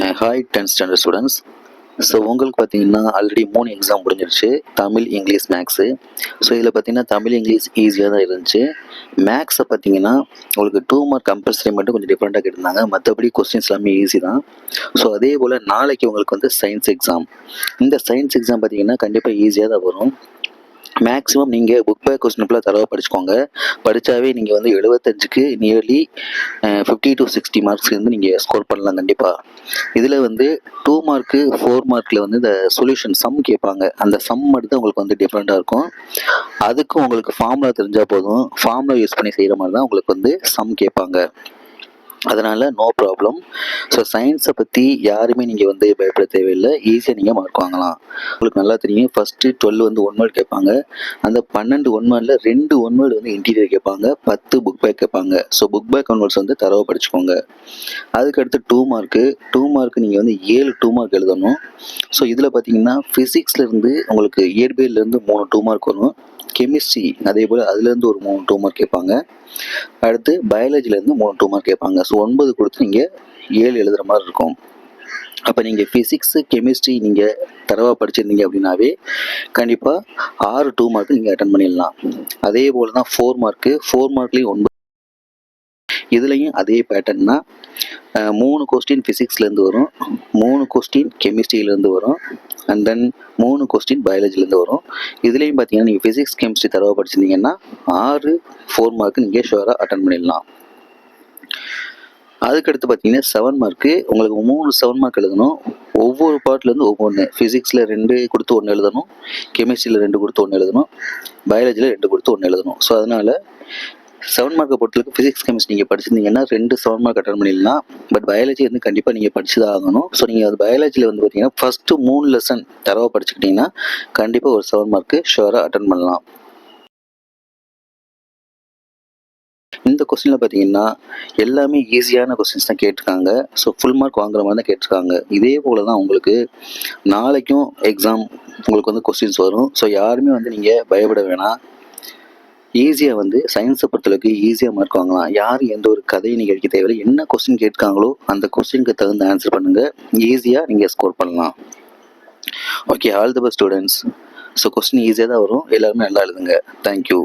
Hi 10th standard students. So உங்களுக்கு பார்த்தீங்கன்னா already 3 exam முடிஞ்சிருச்சு, தமிழ், இங்கிலீஷ், மேக்ஸு. ஸோ இதில் பார்த்தீங்கன்னா தமிழ், இங்கிலீஷ் ஈஸியாக தான் இருந்துச்சு. மேக்ஸை பார்த்தீங்கன்னா உங்களுக்கு 2 மார்க் கம்பல்சரி மட்டும் கொஞ்சம் டிஃப்ரெண்ட்டாக கேட்டிருந்தாங்க. மற்றபடி கொஸ்டின்ஸ் எல்லாமே ஈஸி தான். ஸோ அதே போல் நாளைக்கு உங்களுக்கு வந்து சயின்ஸ் எக்ஸாம். இந்த சயின்ஸ் எக்ஸாம் பார்த்தீங்கன்னா கண்டிப்பாக ஈஸியாக தான் வரும். மேக்ஸிமம் நீங்கள் புக் பேக் கொஸ்டின் ஃபுல்லாக தரவாக படிச்சுக்கோங்க. படித்தாவே நீங்கள் வந்து 75க்கு நியர்லி 50 to 60 மார்க்ஸ் வந்து நீங்கள் ஸ்கோர் பண்ணலாம் கண்டிப்பாக. இதில் வந்து 2 மார்க்கு 4 மார்க்கில் வந்து இந்த சொல்யூஷன் சம் கேட்பாங்க. அந்த சம் மட்டும் தான் உங்களுக்கு வந்து டிஃப்ரெண்ட்டாக இருக்கும். அதுக்கும் உங்களுக்கு ஃபார்முலா தெரிஞ்சால் போதும். ஃபார்முலா யூஸ் பண்ணி செய்கிற மாதிரி தான் உங்களுக்கு வந்து சம் கேட்பாங்க. அதனால் நோ ப்ராப்ளம். ஸோ சயின்ஸை பற்றி யாருமே நீங்கள் வந்து பயப்பட தேவையில்லை. ஈஸியாக நீங்கள் மார்க் வாங்கலாம். உங்களுக்கு நல்லா தெரியும், ஃபஸ்ட்டு 12 வந்து 1 வேர்டு கேட்பாங்க. அந்த 12 1 வேர்டில் 2 1 வேர்டு வந்து இன்டீரியர் கேட்பாங்க, 10 புக் பேக் கேட்பாங்க. ஸோ புக் பேக் 1 வேர்ட்ஸ் வந்து தரவாக படிச்சுக்கோங்க. அதுக்கடுத்து 2 மார்க்கு நீங்கள் வந்து 7 2 மார்க் எழுதணும். ஸோ இதில் பார்த்தீங்கன்னா ஃபிசிக்ஸ்லேருந்து உங்களுக்கு இயற்பியல்லேருந்து 3 2 மார்க் வரும். கெமிஸ்ட்ரி அதே போல் அதுலேருந்து ஒரு 3 2 மார்க் கேட்பாங்க. அடுத்து பயாலஜிலேருந்து 3 2 மார்க் கேட்பாங்க. ஸோ 9 கொடுத்து நீங்கள் 7 எழுதுகிற மாதிரி இருக்கும். அப்போ நீங்கள் ஃபிசிக்ஸு கெமிஸ்ட்ரி நீங்கள் தரவாக படிச்சிருந்தீங்க அப்படின்னாவே கண்டிப்பாக 6 2 மார்க்கு நீங்கள் அட்டன் பண்ணிடலாம். அதே போல் தான் 4 மார்க்லேயும் 9. இதுலேயும் அதே பேட்டர்ன் தான். 3 கொஸ்டின் ஃபிசிக்ஸ்லேருந்து வரும், 3 கொஸ்டின் கெமிஸ்ட்ரியிலேருந்து வரும், அண்ட் தென் 3 கொஸ்டின் பயாலஜிலேருந்து வரும். இதுலேயும் பார்த்தீங்கன்னா நீங்கள் ஃபிசிக்ஸ் கெமிஸ்ட்ரி தரவாக படிச்சிருந்தீங்கன்னா 6 4 மார்க்கு நீங்கள் ஷுவராக அட்டன் பண்ணிடலாம். அதுக்கடுத்து பார்த்தீங்கன்னா 7 மார்க்கு உங்களுக்கு 3 7 மார்க் எழுதணும். ஒவ்வொரு பார்ட்லேருந்து ஒவ்வொன்று. ஃபிசிக்ஸில் 2 கொடுத்து 1 எழுதணும், கெமிஸ்ட்ரியில் 2 கொடுத்து 1 எழுதணும், பயாலஜியில் 2 கொடுத்து 1 எழுதணும். ஸோ அதனால் 7 மார்க்கை பொறுத்தளவுக்கு ஃபிசிக்ஸ் கெமிஸ்ட்ரி நீங்கள் படிச்சிருந்தீங்கன்னா 2 7 மார்க் அட்டன் பண்ணிடலாம். பட் பயாலஜி வந்து கண்டிப்பாக நீங்கள் படிச்சு தான் ஆகணும். ஸோ நீங்கள் அது பயாலஜியில் வந்து பார்த்தீங்கன்னா ஃபஸ்ட்டு 3 லெசன் தரவாக படிச்சுக்கிட்டிங்கன்னா கண்டிப்பாக ஒரு 7 மார்க்கு ஷுவராக அட்டன் பண்ணலாம். இந்த கொஸ்டினில் பார்த்தீங்கன்னா எல்லாமே ஈஸியான கொஸ்டின்ஸ் தான் கேட்டிருக்காங்க. ஸோ ஃபுல் மார்க் வாங்குற மாதிரி தான் கேட்டிருக்காங்க. இதே போல் தான் உங்களுக்கு நாளைக்கும் எக்ஸாம் உங்களுக்கு வந்து கொஸ்டின்ஸ் வரும். ஸோ யாருமே வந்து நீங்கள் பயப்பட வேணாம். ஈஸியாக வந்து சயின்ஸை பொறுத்தளவுக்கு ஈஸியாக மார்க் வாங்கலாம். யாரும் எந்த ஒரு கதையை நீங்கள் அடிக்க தேவையில்லை. என்ன கொஸ்டின் கேட்காங்களோ அந்த கொஸ்டினுக்கு தகுந்த ஆன்சர் பண்ணுங்கள். ஈஸியாக நீங்கள் ஸ்கோர் பண்ணலாம். Okay, all the best students. So question ஈஸியாக தான் வரும். எல்லாருமே நல்லா எழுதுங்க. தேங்க்யூ.